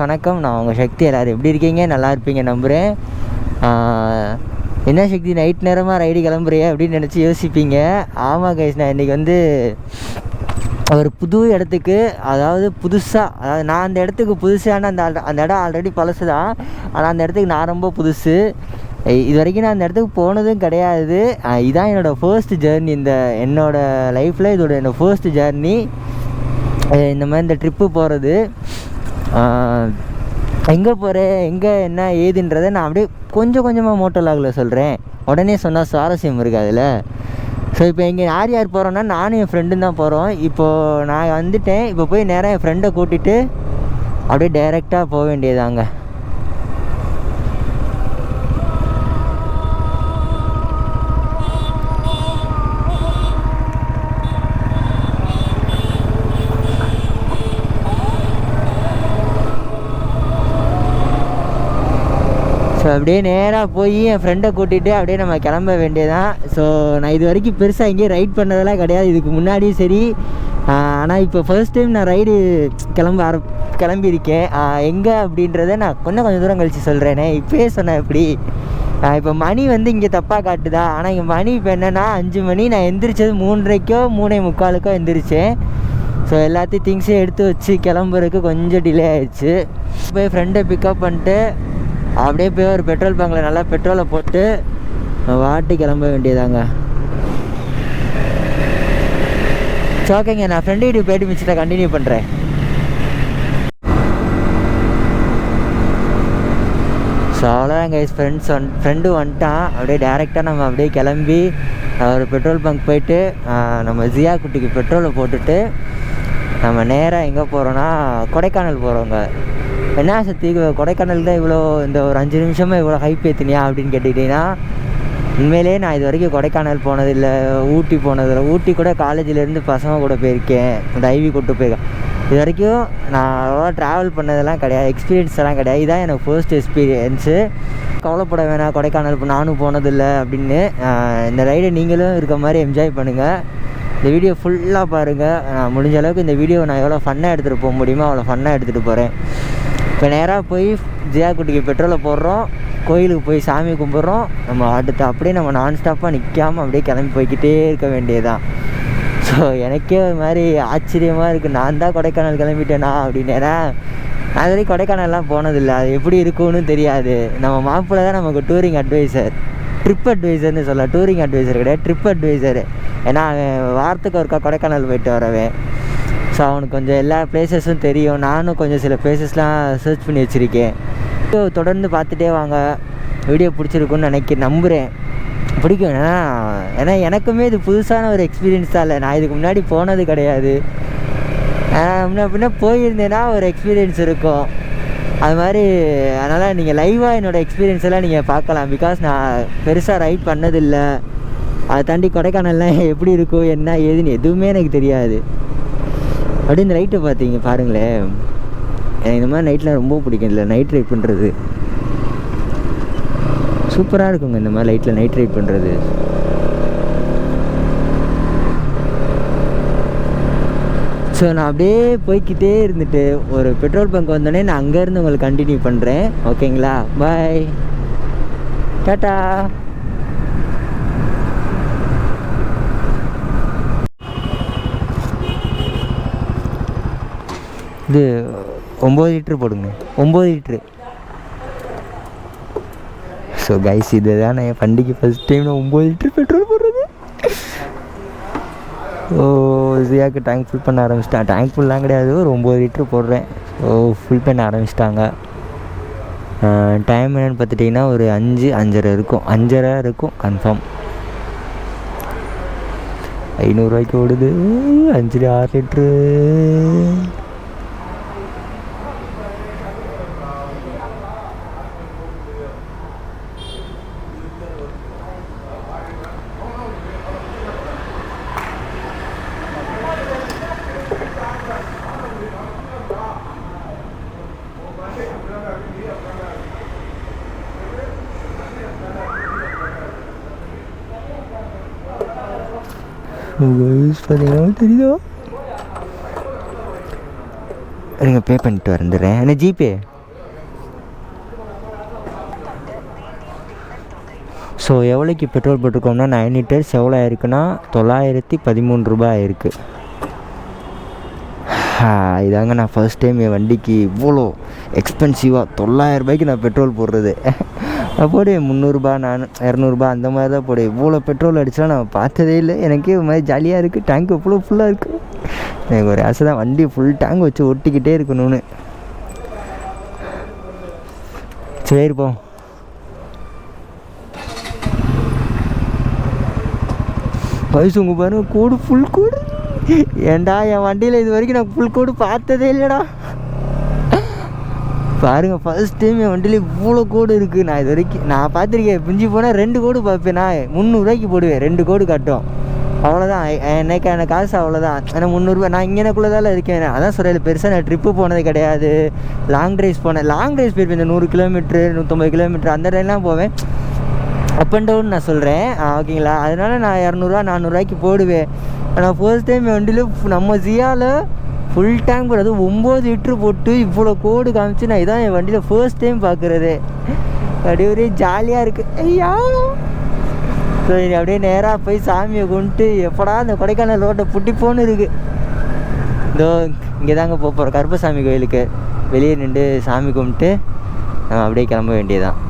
வணக்கம், நான் உங்கள் சக்தி. எல்லோரும் எப்படி இருக்கீங்க? நல்லா இருப்பீங்க நம்புகிறேன். என்ன சக்தி, நைட் நேரமாக ரைடு கிளம்புறியே அப்படின்னு நினச்சி யோசிப்பீங்க. ஆமாம் கைஸ், நான் இன்றைக்கி வந்து ஒரு புது இடத்துக்கு, அதாவது புதுசாக, அதாவது நான் அந்த இடத்துக்கு புதுசான அந்த இடம் ஆல்ரெடி பழசு தான். ஆனால் அந்த இடத்துக்கு நான் ரொம்ப புதுசு. இது வரைக்கும் நான் அந்த இடத்துக்கு போனதும் கிடையாது. இதுதான் என்னோடய ஃபர்ஸ்ட் ஜேர்னி. என்னோடய லைஃப்பில் என்னோடய ஃபர்ஸ்ட் ஜேர்னி. இந்த மாதிரி இந்த ட்ரிப்பு போகிறது. எங்கே போகிறேன், எங்கே என்ன ஏதுன்றதை நான் அப்படியே கொஞ்சம் கொஞ்சமாக மோட்டோலாகில் சொல்கிறேன். உடனே சொன்னால் சுவாரஸ்யம் இருக்குது அதில். ஸோ இப்போ இங்கே யார் யார் போகிறோன்னா, நானும் என் ஃப்ரெண்டும் தான் போகிறோம். இப்போது நான் வந்துட்டேன். இப்போ போய் நேராக என் ஃப்ரெண்டை கூட்டிகிட்டு அப்படியே டைரெக்டாக போக வேண்டியதாங்க. ஸோ அப்படியே நேராக போய் என் ஃப்ரெண்டை கூட்டிகிட்டு அப்படியே நம்ம கிளம்ப வேண்டியதான். ஸோ நான் இது வரைக்கும் பெருசாக எங்கேயும் ரைட் பண்ணதெல்லாம் கிடையாது, இதுக்கு முன்னாடியும் சரி. ஆனால் இப்போ ஃபர்ஸ்ட் டைம் நான் ரைடு கிளம்பியிருக்கேன். எங்கே அப்படின்றத நான் கொஞ்சம் தூரம் கழித்து சொல்கிறேனே. இப்போயே சொன்னேன் எப்படி. இப்போ மணி வந்து இங்கே தப்பாக காட்டுதா? ஆனால் இங்கே மணி இப்போ என்னென்னா 5 மணி. நான் எந்திரிச்சது 3:30 3:45 எந்திரிச்சேன். ஸோ எல்லாத்தையும் திங்ஸையும் எடுத்து வச்சு கிளம்புறதுக்கு கொஞ்சம் டிலே ஆகிடுச்சு. போய் ஃப்ரெண்டை பிக்கப் பண்ணிட்டு அப்படியே போய் ஒரு பெட்ரோல் பங்கில் நல்லா பெட்ரோலை போட்டு வாட்டி கிளம்ப வேண்டியதாங்க. ஸோ ஓகேங்க, நான் ஃப்ரெண்டு வீட்டுக்கு போய்ட்டு மிச்சத்தை கண்டினியூ பண்ணுறேன். ஸோ அவ்வளோதான் கைஸ், ஃப்ரெண்டு வந்துட்டான். அப்படியே டேரெக்டாக நம்ம அப்படியே கிளம்பி ஒரு பெட்ரோல் பங்க் போயிட்டு நம்ம ஜியா குட்டிக்கு பெட்ரோலை போட்டுட்டு நம்ம நேராக எங்கே போகிறோன்னா கொடைக்கானல் போகிறோங்க. என்ன சக்தி, கொடைக்கானல் தான் இவ்வளோ இந்த ஒரு 5 நிமிஷமாக இவ்வளோ ஹைப் ஏற்றுனியா அப்படின்னு கேட்டுக்கிட்டிங்கன்னா, உண்மையிலே நான் இது வரைக்கும் கொடைக்கானல் போனதில்லை, ஊட்டி போனதில்லை. ஊட்டி கூட காலேஜிலேருந்து பசங்க கூட போயிருக்கேன், இந்த ஐவி கூப்பிட்டு போயிருக்கேன். இது வரைக்கும் நான் அவ்வளோவா ட்ராவல் பண்ணதெல்லாம் கிடையாது, எக்ஸ்பீரியன்ஸ் எல்லாம் கிடையாது. இதுதான் எனக்கு ஃபர்ஸ்ட் எக்ஸ்பீரியன்ஸு. கவலைப்பட வேணாம், கொடைக்கானல் நானும் போனதில்லை அப்படின்னு. இந்த ரைடை நீங்களும் இருக்க மாதிரி என்ஜாய் பண்ணுங்கள். இந்த வீடியோ ஃபுல்லாக பாருங்கள். முடிஞ்ச அளவுக்கு இந்த வீடியோ நான் எவ்வளோ ஃபன்னாக எடுத்துகிட்டு போக முடியுமோ அவ்வளோ ஃபன்னாக எடுத்துகிட்டு போகிறேன். இப்போ நேராக போய் ஜியா குட்டிக்கு பெட்ரோலை போடுறோம், கோயிலுக்கு போய் சாமி கும்பிட்றோம். நம்ம அடுத்து அப்படியே நம்ம நான்ஸ்டாப்பாக நிற்காமல் அப்படியே கிளம்பி போய்கிட்டே இருக்க வேண்டியதுதான். ஸோ எனக்கே ஒரு மாதிரி ஆச்சரியமாக இருக்குது, நான் தான் கொடைக்கானல் கிளம்பிட்டேனா அப்படின்னு. ஏன்னா நான் வரைக்கும் கொடைக்கானல்லாம் போனதில்லை, அது எப்படி இருக்கும்னு தெரியாது. நம்ம மாப்பிள்ளை தான் நமக்கு டூரிங் அட்வைசர், ட்ரிப் அட்வைசர்னு சொல்லலாம். டூரிங் அட்வைசர் கிடையாது, ட்ரிப் அட்வைசர். ஏன்னா அவன் வாரத்துக்கு ஒருக்கா கொடைக்கானல் போயிட்டு வரவேன். ஸோ அவனுக்கு கொஞ்சம் எல்லா பிளேசஸும் தெரியும். நானும் கொஞ்சம் சில பிளேசஸ்லாம் சர்ச் பண்ணி வச்சுருக்கேன். தொடர்ந்து பார்த்துட்டே வாங்க, வீடியோ பிடிச்சிருக்குன்னு நம்புகிறேன். பிடிக்கும். ஏன்னா எனக்குமே இது புதுசான ஒரு எக்ஸ்பீரியன்ஸ் தான். இல்லை, நான் இதுக்கு முன்னாடி போனது கிடையாது. முன்ன போயிருந்தேன்னா ஒரு எக்ஸ்பீரியன்ஸ் இருக்கும் அது மாதிரி. அதனால் நீங்கள் லைவாக என்னோடய எக்ஸ்பீரியன்ஸ் எல்லாம் நீங்கள் பார்க்கலாம். பிகாஸ் நான் பெருசாக ரைட் பண்ணதில்லை. அதை தாண்டி கொடைக்கானல்லாம் எப்படி இருக்கும் என்ன ஏதுன்னு எதுவுமே எனக்கு தெரியாது. அப்படியே இந்த லைட்டை பார்த்தீங்க பாருங்களேன், எனக்கு இந்த மாதிரி நைட்லாம் ரொம்ப பிடிக்கும். இல்லை, நைட் ரைட் பண்ணுறது சூப்பராக இருக்குங்க. இந்த மாதிரி லைட்டில் நைட் ரைட் பண்ணுறது. ஸோ நான் அப்படியே போய்கிட்டே இருந்துட்டு ஒரு பெட்ரோல் பங்க் வந்தோடனே நான் அங்கேருந்து உங்களுக்கு கண்டினியூ பண்ணுறேன். ஓகேங்களா? பாய், டாட்டா. இது 9 லிட்ரு போடுங்க, 9 லிட்ரு. ஸோ கைஸ், இது தான் நான் என் வண்டிக்கு ஃபஸ்ட் டைம் நான் 9 லிட்ரு பெட்ரோல் போடுறது. ஜியாவுக்கு டேங்க் ஃபுல் பண்ண ஆரம்பிச்சிட்டேன். டேங்க் ஃபுல்லாம் கிடையாது, ஒரு 9 லிட்ரு போடுறேன். ஃபுல் பண்ண ஆரம்பிச்சிட்டாங்க. டைம் என்னென்னு பார்த்துட்டிங்கன்னா ஒரு 5:30 இருக்கும், 5:30 இருக்கும் கன்ஃபார்ம். 500 ரூபாய்க்கு ஓடுது. 6 லிட்ரு. பார்த்தீங்கன்னா தெரியுதோ, நீங்கள் பே பண்ணிட்டு வந்துடுறேன். என்ன ஜிபே? ஸோ எவ்வளோக்கு பெட்ரோல் போட்டிருக்கோம்னா 9 லிட்டர்ஸ் எவ்வளோ ஆயிருக்குன்னா 913 ரூபாய் ஆயிருக்கு. இதாங்க நான் ஃபர்ஸ்ட் டைம் என் வண்டிக்கு இவ்வளோ எக்ஸ்பென்சிவாக 900 ரூபாய்க்கு நான் பெட்ரோல் போடுறது. அப்போது 300ரூபா 200ரூபா அந்த மாதிரி தான் போடு. இவ்வளோ பெட்ரோல் அடிச்சா நான் பார்த்ததே இல்லை. எனக்கே ஒரு மாதிரி ஜாலியாக இருக்குது. டேங்க் எவ்வளோ ஃபுல்லாக இருக்குது. எனக்கு ஒரு ஆசை தான் வண்டி ஃபுல் டேங்க் வச்சு ஒட்டிக்கிட்டே இருக்கணும்னு. சரிப்போம். வயசு உங்கள் பாருங்க கோடு ஃபுல் கோடு. ஏண்டா என் வண்டியில் இது வரைக்கும் நான் ஃபுல் கோடு பார்த்ததே இல்லைடா. பாருங்கள் ஃபர்ஸ்ட் டைம் என் வண்டியில் இவ்வளோ கோடு இருக்குது. நான் இது வரைக்கும் நான் பார்த்துருக்கேன். பிஞ்சு போனால் 2 கோடு பார்ப்பேன். நான் 300 ரூபாய்க்கு போடுவேன். 2 கோடு கட்டும். அவ்வளோதான் எனக்கு காசு அவ்வளோதான். ஏன்னா 300 ரூபா. நான் இங்கேனக்குள்ளே தான் இருக்கேன். அதான் சொல்கிறேன், பெருசாக நான் ட்ரிப்பு போனது கிடையாது. லாங் ட்ரைவ்ஸ் போனேன். லாங் ட்ரைவ்ஸ் போயிருப்பேன். இந்த 100 கிலோமீட்ரு 150 கிலோமீட்ரு அந்த டைம்லாம் போவேன். அப் அண்ட் டவுன் நான் சொல்கிறேன். ஓகேங்களா? அதனால நான் 200ரூவா 400ரூவாய்க்கு போடுவேன். ஆனால் ஃபர்ஸ்ட் டைம் என் வண்டியில் நம்ம ஜியாவில் ஃபுல் டேங்க் போடுறது 9 லிட்ரு போட்டு இவ்வளோ கோடு காமிச்சு நான் இதான் என் வண்டியில் ஃபர்ஸ்ட் டைம் பார்க்குறது. அப்படியே ஒரே ஜாலியாக இருக்குது. ஐயா ஸோ இனி அப்படியே நேராக போய் சாமியை கும்பிட்டு எப்படா அந்த கொடைக்கானல் ரோட்டை புட்டிப்போன்னு இருக்குது. இதோ இங்கே தாங்க போகிறோம் கருப்பசாமி கோயிலுக்கு. வெளியே நின்று சாமி கும்பிட்டு நம்ம அப்படியே கிளம்ப வேண்டியதான்.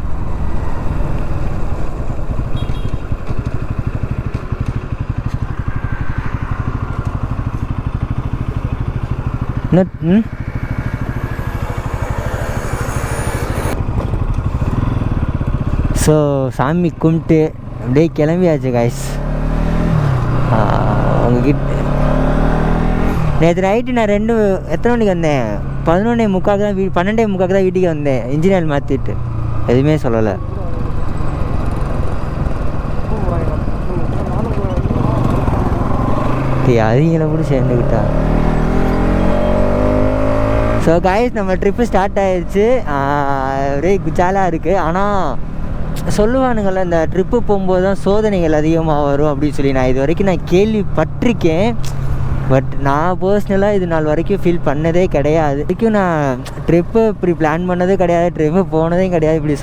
ஸோ சாமி கும்பிட்டு அப்படியே கிளம்பியாச்சு காய்ஸ். உங்ககிட்ட நேற்று நைட்டு நான் எத்தனை மணிக்கு வந்தேன்? 11:45 தான் 12:45 தான் வீட்டுக்கு வந்தேன். இன்ஜின் ஆயில் மாற்றிட்டு எதுவுமே சொல்லலை. அதிகளை கூட சேர்ந்துக்கிட்டா. ஸோ காய்ஸ் நம்ம ட்ரிப்பு ஸ்டார்ட் ஆகிடுச்சு. ஒரே குஜாலாக இருக்குது. ஆனால் சொல்லுவானுங்கள இந்த ட்ரிப்பு போகும்போது தான் சோதனைகள் அதிகமாக வரும் அப்படின்னு சொல்லி நான் இது வரைக்கும் நான் கேள்விப்பட்டிருக்கேன். பட் நான் பர்சனலாக இது நாள் வரைக்கும் ஃபீல் பண்ணதே கிடையாது. வரைக்கும் நான் ட்ரிப்பு இப்படி பிளான் பண்ணதே கிடையாது. ட்ரிப்பு போனதே கிடையாது. இப்படி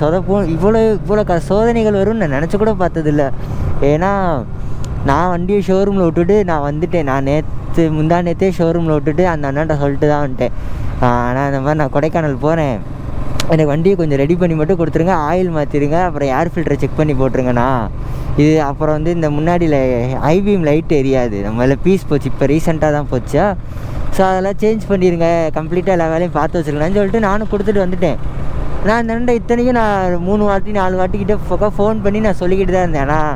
இவ்வளோ சோதனைகள் வரும்னு நான் நினச்சி கூட பார்த்ததில்ல. ஏன்னா நான் வண்டியை ஷோரூமில் விட்டுட்டு நான் வந்துட்டேன். நான் முந்தா நேற்றே ஷோரூமில் விட்டுட்டு அந்த அண்ணாட்ட சொல்லிட்டு தான் வந்துட்டேன். ஆனால் இந்த மாதிரி நான் கொடைக்கானல் போகிறேன், எனக்கு வண்டியை கொஞ்சம் ரெடி பண்ணி மட்டும் கொடுத்துருங்க, ஆயில் மாற்றிடுங்க, அப்புறம் ஏர் ஃபில்டரை செக் பண்ணி போட்டுருங்கண்ணா. இது அப்புறம் வந்து இந்த முன்னாடியில் ஐபிஎம் லைட் எரியாது, நம்மள பீஸ் போச்சு, இப்போ ரீசெண்டாக தான் போச்சா. ஸோ அதெல்லாம் சேஞ்ச் பண்ணிடுங்க, கம்ப்ளீட்டாக எல்லா வேலையும் பார்த்து வச்சுருக்கேன்னு சொல்லிட்டு நானும் கொடுத்துட்டு வந்துட்டேன். நான் இந்த நண்டை இத்தனைக்கும் நான் 3 வாட்டி 4 வாட்டிக்கிட்ட ஃபோன் பண்ணி நான் சொல்லிக்கிட்டு தான் இருந்தேன். ஆனால்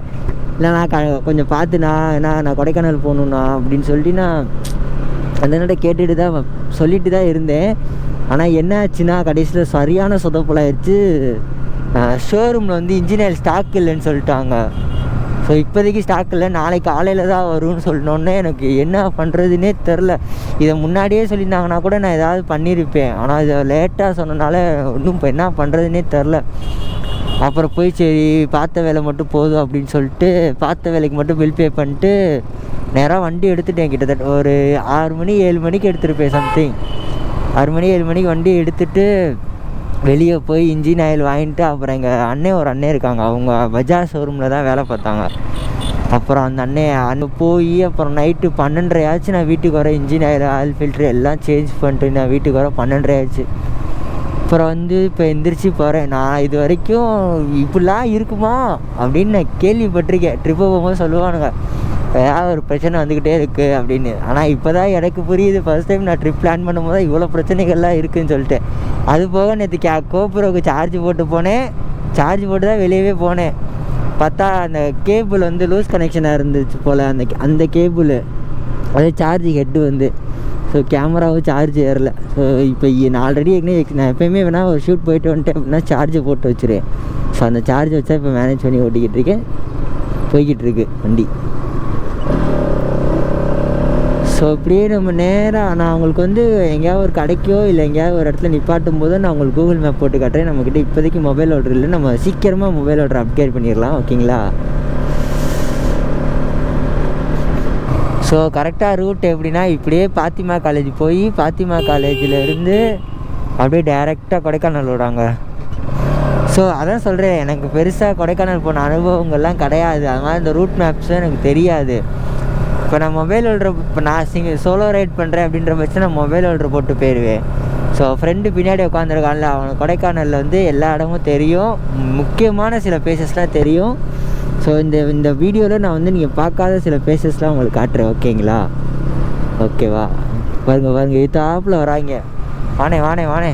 இல்லைண்ணா கொஞ்சம் பார்த்துண்ணா, ஏன்னா நான் கொடைக்கானல் போகணுண்ணா அப்படின்னு சொல்லிட்டு நான் அந்த நண்டை கேட்டுட்டு தான் சொல்லிட்டு தான் இருந்தேன். ஆனால் என்ன ஆச்சுன்னா கடைசியில் சரியான சொதப்பலாயிடுச்சு. ஷோரூமில் வந்து இன்ஜின் ஆயில் ஸ்டாக் இல்லைன்னு சொல்லிட்டாங்க. ஸோ இப்போதைக்கு ஸ்டாக் இல்லை, நாளைக்கு காலையில் தான் வரும்னு சொன்னோன்னே எனக்கு என்ன பண்ணுறதுனே தெரில. இதை முன்னாடியே சொல்லியிருந்தாங்கன்னா கூட நான் ஏதாவது பண்ணியிருப்பேன். ஆனால் இதை லேட்டாக சொன்னனால இன்னும் இப்போ என்ன பண்ணுறதுனே தெரில. அப்புறம் போய் சரி பார்த்த வேலை மட்டும் போதும் அப்படின்னு சொல்லிட்டு பார்த்த வேலைக்கு மட்டும் பில் பே பண்ணிட்டு நேராக வண்டி எடுத்துட்டேன். கிட்டத்தட்ட ஒரு 6 மணி 7 மணிக்கு எடுத்துருப்பேன், சம்திங் 6 மணி 7 மணிக்கு வண்டி எடுத்துகிட்டு வெளியே போய் இன்ஜின் ஆயில் வாங்கிட்டு அப்புறம் எங்கள் ஒரு அண்ணன் இருக்காங்க, அவங்க பஜாஜ் ஷோரூமில் தான் வேலை பார்த்தாங்க. அப்புறம் அந்த அங்கே போய் அப்புறம் நைட்டு 12:30 ஆச்சு. நான் வீட்டுக்கு வர இன்ஜின் ஆயில் ஃபில்ட்ரு எல்லாம் சேஞ்ச் பண்ணிட்டு நான் வீட்டுக்கு வர 12:30 ஆச்சு. அப்புறம் வந்து இப்போ எந்திரிச்சு போகிறேன். நான் இது வரைக்கும் இப்படிலாம் இருக்குமா அப்படின்னு நான் கேள்விப்பட்டிருக்கேன். ட்ரிப்பு போகும்போது சொல்லுவானுங்க ஏதாவது ஒரு பிரச்சனை வந்துக்கிட்டே இருக்குது அப்படின்னு. ஆனால் இப்போ தான் எனக்கு புரியுது, ஃபர்ஸ்ட் டைம் நான் ட்ரிப் பிளான் பண்ணும்போது இவ்வளோ பிரச்சனைகள்லாம் இருக்குதுன்னு சொல்லிட்டு. அது போக நேற்று கோபுரோவுக்கு சார்ஜ் போட்டு போனேன், சார்ஜ் போட்டு தான் வெளியவே போனேன். பார்த்தா அந்த கேபிள் வந்து லூஸ் கனெக்ஷனாக இருந்துச்சு போல், அந்த கேபிள் அதே சார்ஜ் ஹெட்டு வந்து. ஸோ கேமராவும் சார்ஜ் ஏறலை. ஸோ இப்போ நான் ஆல்ரெடி நான் எப்போயுமே வேணால் ஒரு ஷூட் போயிட்டு வந்துட்டேன் அப்படின்னா சார்ஜை போட்டு வச்சுருவேன். ஸோ அந்த சார்ஜ் வச்சா இப்போ மேனேஜ் பண்ணி ஓட்டிக்கிட்டு இருக்கேன், போய்கிட்டு இருக்கு வண்டி. ஸோ இப்படியே நம்ம நேராக நான் அவங்களுக்கு வந்து எங்கேயாவது ஒரு கடைக்கோ இல்லை எங்கேயாவது ஒரு இடத்துல நிப்பாட்டும் போது நான் உங்களுக்கு கூகுள் மேப் போட்டு காட்டுறேன். நம்மக்கிட்ட இப்போதைக்கு மொபைல் ஆர்டர் இல்லை, நம்ம சீக்கிரமாக மொபைல் ஆர்டர் அப்கிரேட் பண்ணிடலாம், ஓகேங்களா? ஸோ கரெக்டாக ரூட் எப்படின்னா இப்படியே பாத்திமா காலேஜ் போய் பாத்திமா காலேஜில் இருந்து அப்படியே டைரெக்டாக கொடைக்கானல் விடுறாங்க. ஸோ அதான் சொல்கிறேன், எனக்கு பெருசாக கொடைக்கானல் போன அனுபவங்கள்லாம் கிடையாது. அதனால் இந்த ரூட் மேப்ஸும் எனக்கு தெரியாது. இப்போ நான் மொபைல் ஹோல்டர், இப்போ நான் சோலோ ரைட் பண்ணுறேன் அப்படின்ற பட்சம் நான் மொபைல் ஹோல்டர் போட்டு போயிடுவேன். ஸோ ஃப்ரெண்டு பின்னாடி உட்காந்துருக்கான்ல, அவனுக்கு கொடைக்கானலில் வந்து எல்லா இடமும் தெரியும், முக்கியமான சில பிளேசஸ்லாம் தெரியும். ஸோ இந்த வீடியோவில் நான் வந்து நீங்கள் பார்க்காத சில பிளேசஸ்லாம் உங்களுக்கு காட்டுறேன். ஓகேங்களா? ஓகேவா? பாருங்க தாப்பில் வராங்க. வானே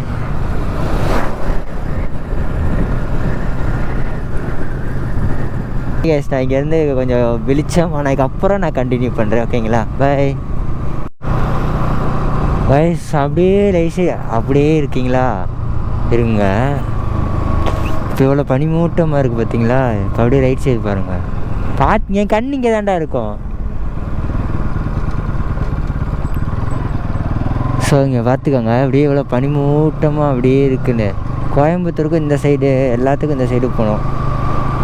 கேஸ். நான் இங்கேருந்து கொஞ்சம் வெளிச்சம் ஆனதுக்கப்புறம் நான் கண்டினியூ பண்ணுறேன். ஓகேங்களா? பை வயஸ். அப்படியே லைஸு அப்படியே இருக்கீங்களா? இருங்க. இப்போ இவ்வளோ பனிமூட்டமாக இருக்குது பார்த்தீங்களா? இப்போ அப்படியே ரைட் சைடு பாருங்கள். என் கண் இங்கே தாண்டா இருக்கும். ஸோ இங்கே பார்த்துக்கோங்க, அப்படியே இவ்வளோ பனிமூட்டமாக அப்படியே இருக்குன்னு. கோயம்புத்தூருக்கும் இந்த சைடு, எல்லாத்துக்கும் இந்த சைடு போகணும்.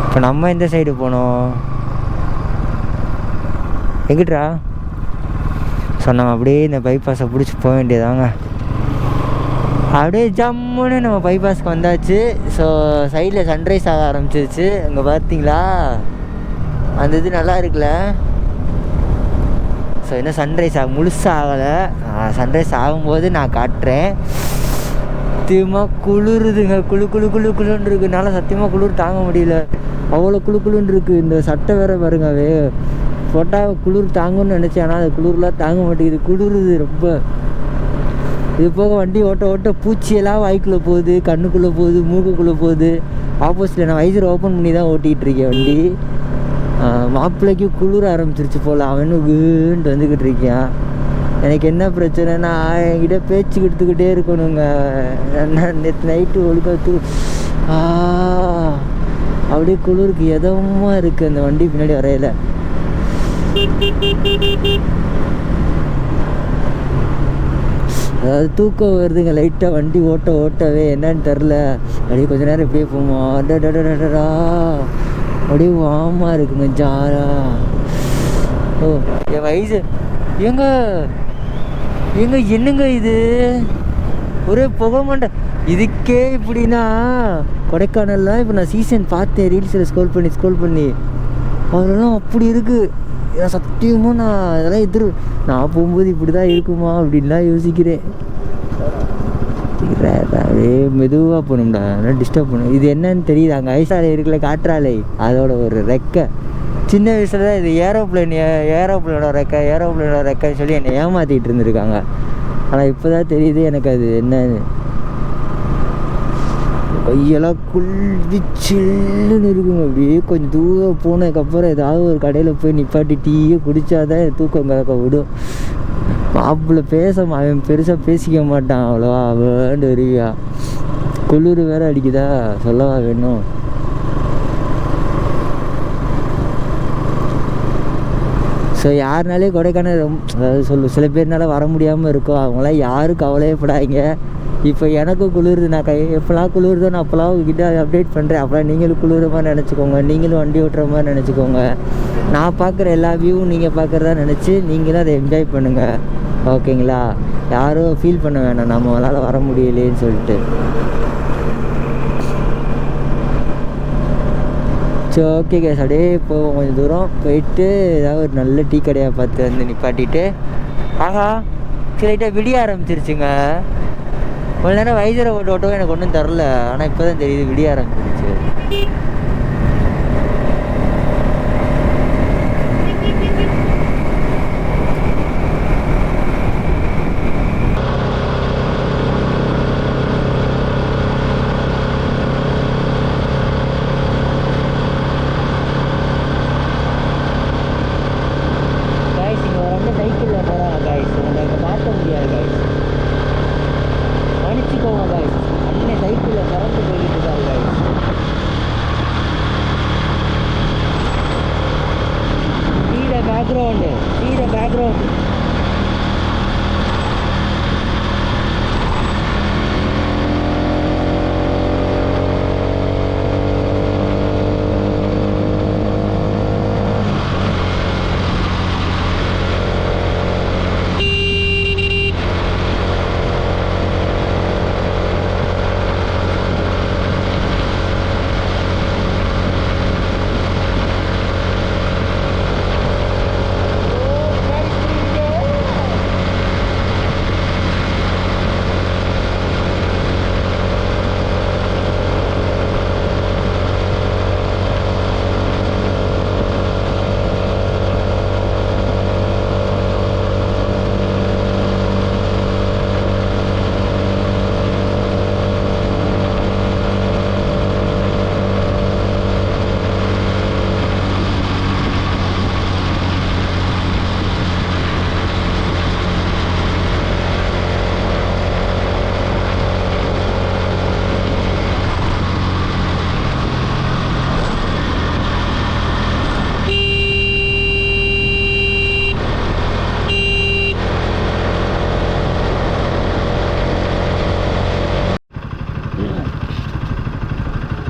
இப்போ நம்ம இந்த சைடு போனோம் எங்கிட்டா? ஸோ நம்ம அப்படியே இந்த பைபாஸை பிடிச்சி போக வேண்டியதாங்க. அப்படியே ஜம்முன்னு நம்ம பைபாஸ்க்கு வந்தாச்சு. ஸோ சைடில் சன்ரைஸ் ஆக ஆரம்பிச்சிருச்சு. அங்கே பார்த்தீங்களா அந்த இது நல்லா இருக்குல்ல? ஸோ இன்னும் சன்ரைஸ் முழுசாக ஆகலை. சன்ரைஸ் ஆகும்போது நான் காட்டுறேன். சத்தியமாக குளிருதுங்க. குளுன்னு இருக்குனால சத்தியமாக குளிர் தாங்க முடியல. அவ்வளோ குளுன்னு இருக்குது. இந்த சட்டை வேறு பாருங்கவே போட்டால் குளிர் தாங்கும்னு நினச்சேன், ஆனால் அது குளிர்லாம் தாங்க மாட்டேங்குது. குளிருது ரொம்ப. இது போக வண்டி ஓட்ட பூச்சியெல்லாம் வாய்க்குள்ளே போகுது, கண்ணுக்குள்ளே போகுது, மூக்குக்குள்ளே போகுது. ஆப்போசிட்டில் நான் வைசர் ஓப்பன் பண்ணி தான் ஓட்டிகிட்டு இருக்கேன் வண்டி. மாப்பிள்ளைக்கு குளிர ஆரம்பிச்சிருச்சு போல், அவனும் வீண்டு வந்துக்கிட்டு இருக்கான். எனக்கு என்ன பிரச்சனைனா என்கிட்ட பேச்சு எடுத்துக்கிட்டே இருக்கணுங்க. நேற்று நைட்டு ஒழுக்கத்து அப்படியே குளிருக்கு எதமாக இருக்குது அந்த வண்டி பின்னாடி வரையில. அதாவது தூக்கம் வருதுங்க லைட்டாக வண்டி ஓட்டவே. என்னன்னு தெரில, அப்படியே கொஞ்ச நேரம் இப்படியே போமா. டடா அப்படியே வாமாக இருக்குங்க ஜாரா. ஓ என் வயசு எங்க என்னங்க இது? ஒரே புகை மண்டை. இதுக்கே இப்படின்னா கொடைக்கானல்லாம் இப்போ நான் சீசன் பார்த்தேன் ரீல்ஸில் ஸ்க்ரோல் பண்ணி அதெல்லாம் அப்படி இருக்குது. சத்தியமாக நான் அதெல்லாம் நான் போகும்போது இப்படி தான் இருக்குமா அப்படின்லாம் யோசிக்கிறேன். அப்படியே மெதுவாக போகணும்டா, அதெல்லாம் டிஸ்டர்ப் பண்ணும். இது என்னன்னு தெரியுது, அங்கே ஐசாலை இருக்குல்ல காற்றாலை, அதோட ஒரு ரெக்கை. சின்ன வயசில் தான் இது ஏரோப்ளேனோட ரெக்கைன்னு சொல்லி என்னை ஏமாற்றிட்டு இருந்திருக்காங்க. ஆனால் இப்போ தான் தெரியுது எனக்கு அது என்னன்னு. கையெல்லாம் சில்லுன்னு இருக்குங்க. அப்படியே கொஞ்சம் தூரம் போனதுக்கப்புறம் ஏதாவது ஒரு கடையில் போய் நிப்பாட்டி டீயை குடித்தாதான் தூக்கம் கலக்க விடும். மாப்பிள்ளை அவன் பெருசாக பேசிக்க மாட்டான் அவ்வளோவா, வேண்டு வருவியா. குளிர் வேற அடிக்குதா, சொல்லவா வேணும். ஸோ யாருனாலே கொடைக்கானல் அதாவது சில பேர்னால வர முடியாமல் இருக்கும். அவங்களாம் யாரும் கவலையப்படாதீங்க. இப்போ எனக்கும் குளிருது. நான் எப்போலாம் குளிருதோ நான் அப்போலாம் உங்ககிட்ட அப்டேட் பண்ணுறேன். அப்போலாம் நீங்களும் குளிர மாதிரி நினச்சிக்கோங்க, நீங்களும் வண்டி ஓட்டுற மாதிரி நினச்சிக்கோங்க. நான் பார்க்குற எல்லா வியூவும் நீங்கள் பார்க்குறதா நினச்சி நீங்களும் அதை என்ஜாய் பண்ணுங்கள். ஓகேங்களா? யாரும் ஃபீல் பண்ண வேணாம் நம்மளால் வர முடியலேன்னு சொல்லிட்டு. ஸோ ஓகே கேஸ், அப்படியே போவோம். கொஞ்சம் தூரம் போயிட்டு ஏதாவது ஒரு நல்ல டீ கடையாக பார்த்து வந்து நிப்பாட்டிட்டு. ஆஹா லைட்டாக விடிய ஆரம்பிச்சிருச்சுங்க. கொஞ்ச நேரம் வைசரை ஓட்டவும் எனக்கு ஒன்றும் தரல, ஆனால் இப்போ தான் தெரியுது விடிய ஆரம்பிச்சிருச்சு.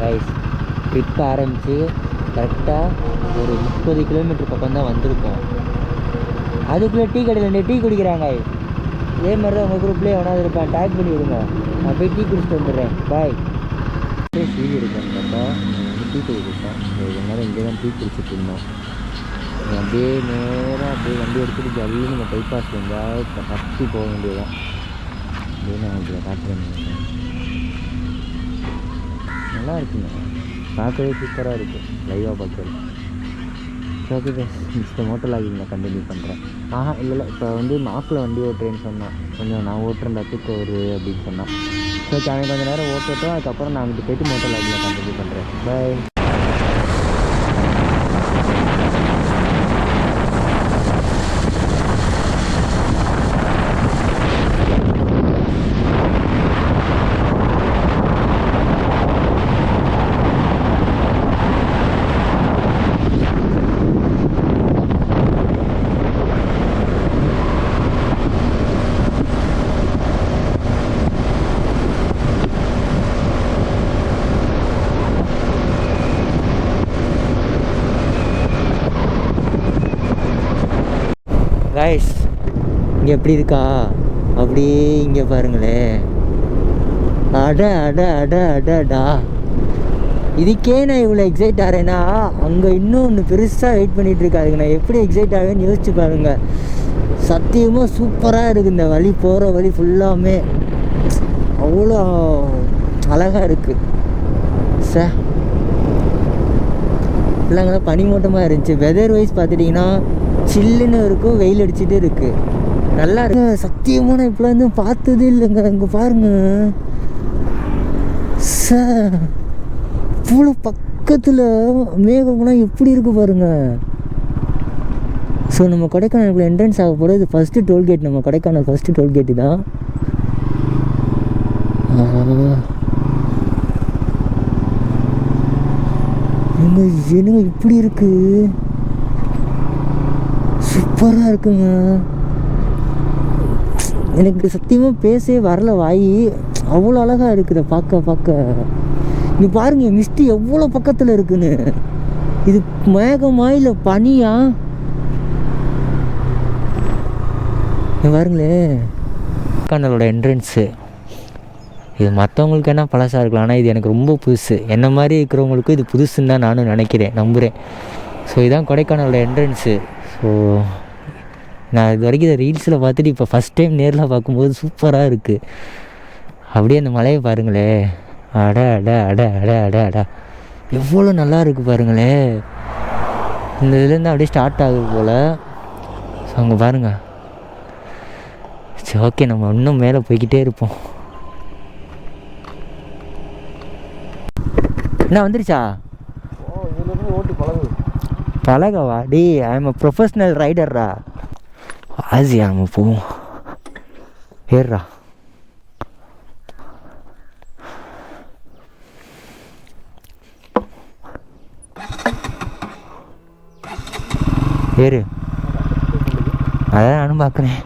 கைஸ். ட்ரிப் ஆரம்பித்து கரெக்டாக ஒரு 30 கிலோமீட்டர் பக்கம் தான் வந்திருக்கோம். அதுக்குள்ளே டீ கடையில் டீ குடிக்கிறாங்க. இதே மாதிரி தான் உங்கள் குரூப்லேயே எவனாவது இருப்பான், டேக் பண்ணி விடுங்க, நான் போய் டீ குடிச்சிட்டு வந்துடுறேன். பாய். சீவி இருக்கேன் பார்த்தா டீ குடிச்சிட்டோம். இது மாதிரி இங்கே தான் டீ குடிச்சிட்டு இருந்தோம். அப்படியே நேராக அப்படியே வண்டி எடுத்துகிட்டு ஜல்லின்னு நம்ம பைபாஸ் இருந்தால் இப்போ கட்டி போக வேண்டியதுதான். அப்படியே நான் இதில் காட்டுறேன். நல்லா இருக்குங்க, பார்க்கவே சூப்பராக இருக்குது லைவாக பார்க்குறது. ஓகே இந்த மோட்டர் லாகிங் நான் கண்டினியூ பண்ணுறேன். இல்லை இப்போ வந்து மாப்பிள்ளை வண்டி ஓட்டுறேன்னு சொன்னான். கொஞ்சம் நான் ஓட்டுறேன் தூக்கம் வருது அப்படின்னு சொன்னான். ஸோ அவன் கொஞ்சம் நேரம் ஓட்டட்டும், அதுக்கப்புறம் நான் அங்கிட்டு போய்ட்டு மோட்டர் லாகிங் கண்டினியூ பண்ணுறேன். பாய். கைஸ் இங்கே எப்படி இருக்கா, அப்படியே இங்கே பாருங்களேன். அட அட அட அடடா, இதுக்கே நான் இவ்வளோ எக்ஸைட் ஆகிறேன்னா அங்கே இன்னும் ஒன்று பெருசாக வெயிட் பண்ணிகிட்டு அதுக்கு நான் எப்படி எக்ஸைட் ஆகுன்னு யோசிச்சு பாருங்கள். சத்தியமாக சூப்பராக இருக்குது இந்த வழி, போகிற வழி ஃபுல்லாமே அவ்வளோ அழகாக இருக்குது. சார் இல்லைங்களா, பனிமூட்டமாக இருந்துச்சு. வெதர் வைஸ் பார்த்துட்டிங்கன்னா சில்லுன்னு இருக்கும், வெயில் அடிச்சுட்டு இருக்குது, நல்லா இருக்கு. சத்தியமாக நான் இப்போலாம் வந்து பார்த்ததே இல்லைங்க. இங்கே பாருங்க சார், இவ்வளோ பக்கத்தில் மேகங்கள்லாம் எப்படி இருக்கு பாருங்க. ஸோ நம்ம கொடைக்கானலுக்குள்ள என்ட்ரன்ஸ் ஆக போகிறது ஃபஸ்ட்டு டோல்கேட். நம்ம கொடைக்கானல் ஃபஸ்ட்டு டோல்கேட்டு தான். என்னங்க இப்படி இருக்கு, சூப்பராக இருக்குங்க. எனக்கு சத்தியமாக பேசவே வரல வாய், அவ்வளோ அழகாக இருக்குது பார்க்க பார்க்க. நீ பாருங்க மிஸ்டி எவ்வளோ பக்கத்தில் இருக்குன்னு. இது மேகமா இல்லை பனியா? பாருங்களே கொடைக்கானலோட என்ட்ரன்ஸு. இது மற்றவங்களுக்கு என்ன பழசாக இருக்கலாம், ஆனால் இது எனக்கு ரொம்ப புதுசு. என்ன மாதிரி இருக்கிறவங்களுக்கும் இது புதுசுன்னு தான் நானும் நினைக்கிறேன், நம்புகிறேன். ஸோ இதுதான் கொடைக்கானலோட என்ட்ரன்ஸு. ஸோ நான் இது வரைக்கும் இதை ரீல்ஸில் பார்த்துட்டு இப்போ ஃபஸ்ட் டைம் நேரில் பார்க்கும்போது சூப்பராக இருக்குது. அப்படியே அந்த மலையை பாருங்களே, அட அட அட அட அட அடா, எவ்வளோ நல்லா இருக்குது பாருங்களே. இந்த இதுலேருந்து அப்படியே ஸ்டார்ட் ஆகுது போல். ஸோ அங்கே பாருங்கள். சரி ஓகே, நம்ம இன்னும் மேலே போய்கிட்டே இருப்போம். என்ன வந்துருச்சா? ஓட்டி பழகவா? டி ஐ எம் அ ப்ரொஃபஷ்னல் ரைடர்ரா. ஆசியா நம்ம போவோம், ஏறா. ஏறு, அதான் நானும் பார்க்குறேன்.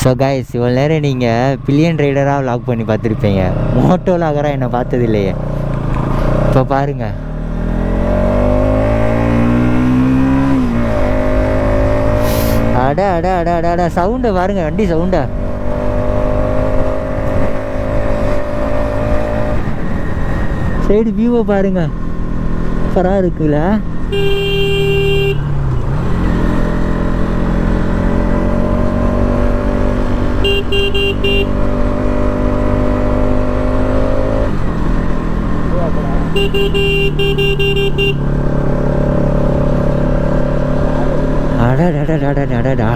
ஸோ கைஸ், இவ்வளோ நேரம் நீங்கள் பில்லியன் ரைடராக விளாக் பண்ணி பார்த்துருப்பீங்க, மோட்டோ விளாகராக என்னை பார்த்தது இல்லையே. இப்போ பாருங்கள், அட அட அட அட அட, சவுண்டை பாருங்கள், வண்டி சவுண்டை. சைடு வியூவை பாருங்கள், சூப்பராக இருக்குல்ல. அடடடடடடடா,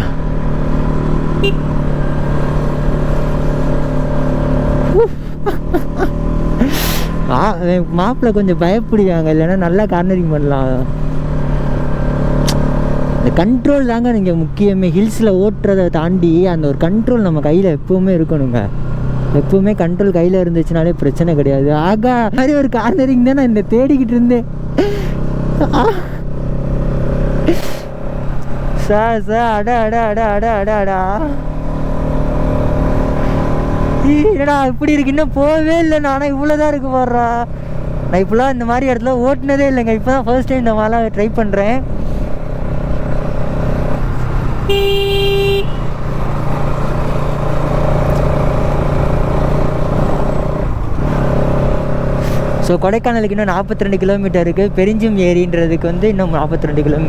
மாப்பிள்ளை கொஞ்சம் பயப்படுவாங்க, இல்லைன்னா நல்லா கார்னரிங் பண்ணலாம். இந்த கண்ட்ரோல் தாங்க நீங்கள் முக்கியமே. ஹில்ஸில் ஓட்டுறதை தாண்டி அந்த ஒரு கண்ட்ரோல் நம்ம கையில் எப்போவுமே இருக்கணுங்க. எப்போவுமே கண்ட்ரோல் கையில் இருந்துச்சுனாலே பிரச்சனை கிடையாது. ஆகா, மாதிரி ஒரு கார்னரிங் தான் நான் இந்த தேடிக்கிட்டு இருந்தேன். சார் அட அட அட அட அட அடா, என்னடா இப்படி இருக்கு, இன்னும் போகவே இல்லை. ஆனால் இவ்வளோதான் இருக்கு போடுறா. நான் இப்போலாம் இந்த மாதிரி இடத்துல ஓட்டுனதே இல்லைங்க. இப்போ தான் ஃபர்ஸ்ட் டைம் இந்த மாதிரிலாம் ட்ரை பண்ணுறேன். ஸோ கொடைக்கானலுக்கு இன்னும் 42 கிலோமீட்டர் இருக்குது. பெரிஞ்சும் ஏரின்றதுக்கு வந்து இன்னும் 42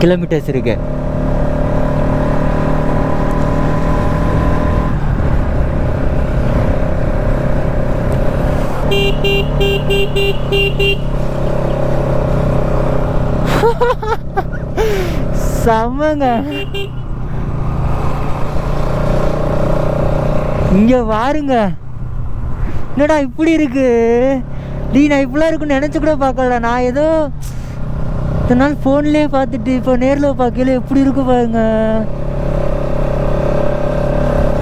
கிலோமீட்டர்ஸ் இருக்குது. செம்மங்க. இங்க பாருங்க, என்னடா இப்படி இருக்கு. நான் இப்படிலாம் இருக்குன்னு நினச்சி கூட பார்க்கல. நான் ஏதோ இத்தனை நாள் ஃபோன்லேயே பார்த்துட்டு இப்போ நேரில் பார்க்கல எப்படி இருக்கு பாருங்க.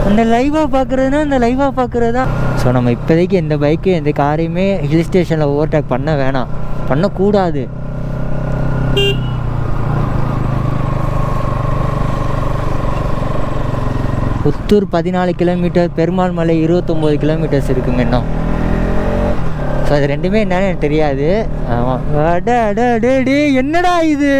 அந்த லைவாக பார்க்குறதுனா அந்த லைவாக பார்க்குறது தான். ஸோ நம்ம இப்போதைக்கு எந்த பைக்கு எந்த காரையுமே ஹில் ஸ்டேஷனில் ஓவர்டேக் பண்ண வேணாம், பண்ணக்கூடாது. புத்தூர் 14 கிலோமீட்டர், பெருமாள் மலை 29 கிலோமீட்டர்ஸ் இருக்குங்க இன்னும். ஸோ அது ரெண்டுமே என்னன்னு எனக்கு தெரியாது. ஆமாம். என்னடா இது,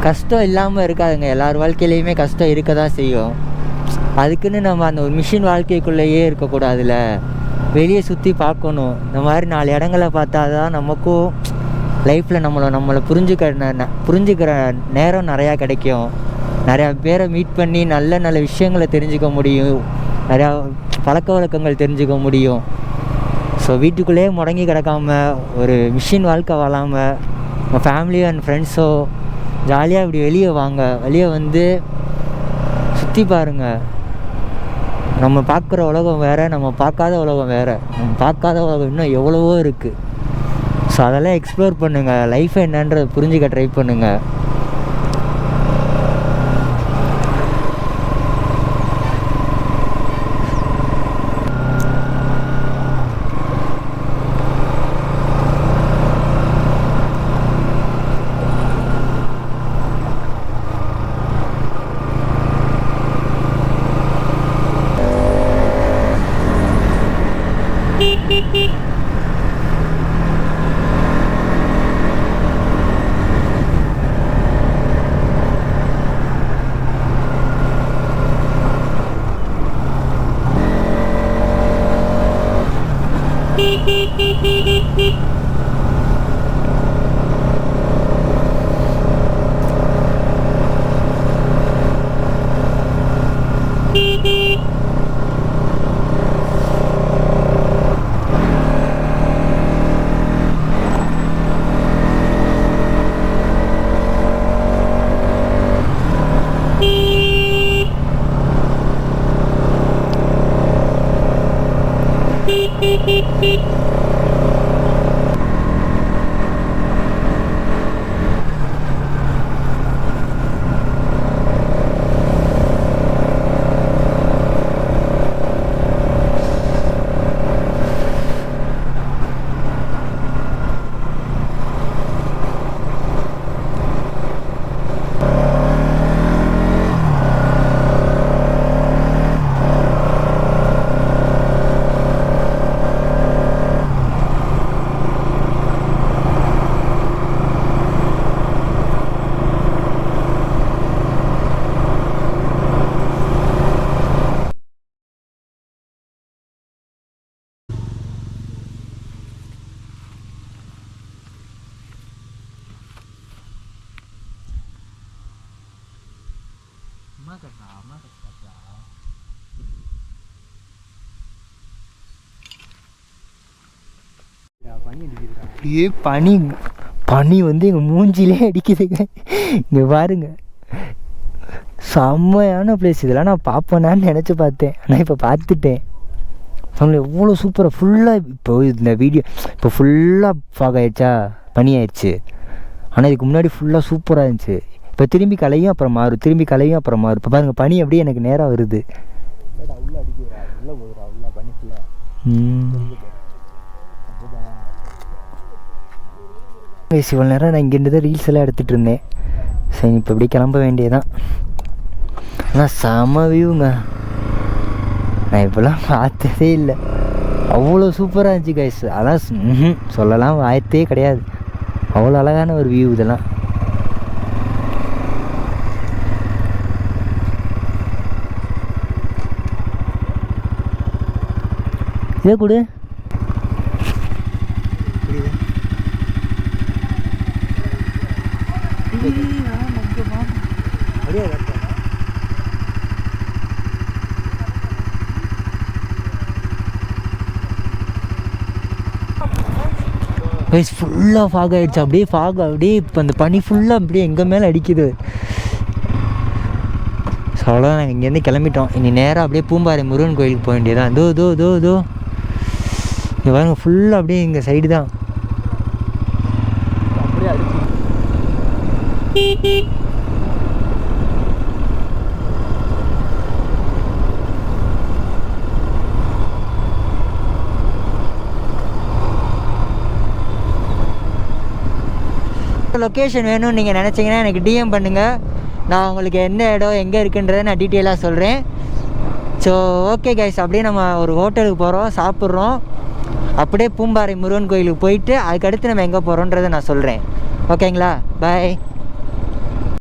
கஷ்டம் இல்லாமல் இருக்காதுங்க. எல்லார் வாழ்க்கையிலையுமே கஷ்டம் இருக்க தான் செய்யும். அதுக்குன்னு நம்ம அந்த ஒரு மிஷின் வாழ்க்கைக்குள்ளேயே இருக்கக்கூடாதுல்ல, வெளியே சுற்றி பார்க்கணும். இந்த மாதிரி 4 இடங்களை பார்த்தா தான் நமக்கும் லைஃப்பில் நம்மளை புரிஞ்சுக்கிற நேரம் நிறையா கிடைக்கும். நிறையா பேரை மீட் பண்ணி நல்ல நல்ல விஷயங்களை தெரிஞ்சுக்க முடியும், நிறையா பழக்க வழக்கங்கள் தெரிஞ்சுக்க முடியும். ஸோ வீட்டுக்குள்ளேயே முடங்கி கிடக்காம ஒரு மிஷின் வாழ்க்கை வாழாமல் உங்கள் ஃபேமிலி அண்ட் ஃப்ரெண்ட்ஸோ ஜாலியாக இப்படி வெளியே வாங்க. வெளியே வந்து சுற்றி பாருங்கள். நம்ம பார்க்குற உலகம் வேறு, நம்ம பார்க்காத உலகம் வேறு. நம்ம பார்க்காத உலகம் இன்னும் எவ்வளவோ இருக்குது. ஸோ அதெல்லாம் எக்ஸ்ப்ளோர் பண்ணுங்கள். லைஃப் என்னன்றதை புரிஞ்சுக்க ட்ரை பண்ணுங்கள். பனி வந்து எங்கள் மூஞ்சிலே அடிக்குதுங்க. இங்கே பாருங்க, செம்மையான பிளேஸ். இதெல்லாம் நான் பார்ப்பேனான்னு நினச்சி பார்த்தேன், ஆனால் இப்போ பார்த்துட்டேன். அவங்கள எவ்வளோ சூப்பராக ஃபுல்லாக இப்போ இந்த வீடியோ இப்போ ஃபுல்லாக ஃபாக் ஆகிடுச்சா, பனி ஆயிடுச்சு. ஆனால் இதுக்கு முன்னாடி ஃபுல்லாக சூப்பராக இருந்துச்சு. இப்போ திரும்பி கலையும் அப்புறம் மாறும், திரும்பி கலையும் அப்புறம் மாறும். இப்போ பாருங்கள், பனி அப்படியே எனக்கு நேராக வருது. கைஸ் இவ்வளோ நேரம் நான் இங்கேருந்து தான் ரீல்ஸ் எல்லாம் எடுத்துகிட்டு இருந்தேன். சரி இப்போ இப்படி கிளம்ப வேண்டியதான். ஆனால் செம வியூங்க, நான் இப்போலாம் பார்த்ததே இல்லை. அவ்வளோ சூப்பராக இருந்துச்சு கைஸ். அதான் சொல்லலாம் வாய்த்தே கிடையாது. அவ்வளோ அழகான ஒரு வியூ இதெல்லாம். இதே கொடு. கைஸ் ஃபுல்லாக ஃபாக் ஆகிடுச்சு. அப்படியே ஃபாக் அப்படியே இப்போ அந்த பனி ஃபுல்லாக அப்படியே எங்கள் மேலே அடிக்குது. ஸோ அவ்வளோதான், நாங்கள் இங்கேருந்து கிளம்பிட்டோம். இனி நேராக அப்படியே பூம்பாறை முருகன் கோயிலுக்கு போக வேண்டியதான். தோ இங்கே பாருங்க, ஃபுல்லாக அப்படியே எங்கள் சைடு தான். அப்படியே அடிச்சு லொக்கேஷன் வேணும்னு நீங்கள் நினச்சிங்கன்னா எனக்கு டிஎம் பண்ணுங்கள். நான் உங்களுக்கு எந்த இடம் எங்கே இருக்குன்றதை நான் டீட்டெயிலாக சொல்கிறேன். ஸோ ஓகே கைஸ், அப்படியே நம்ம ஒரு ஹோட்டலுக்கு போகிறோம், சாப்பிட்றோம். அப்படியே பூம்பாறை முருகன் கோயிலுக்கு போயிட்டு அதுக்கடுத்து நம்ம எங்கே போகிறோன்றதை நான் சொல்கிறேன். ஓகேங்களா? பாய்.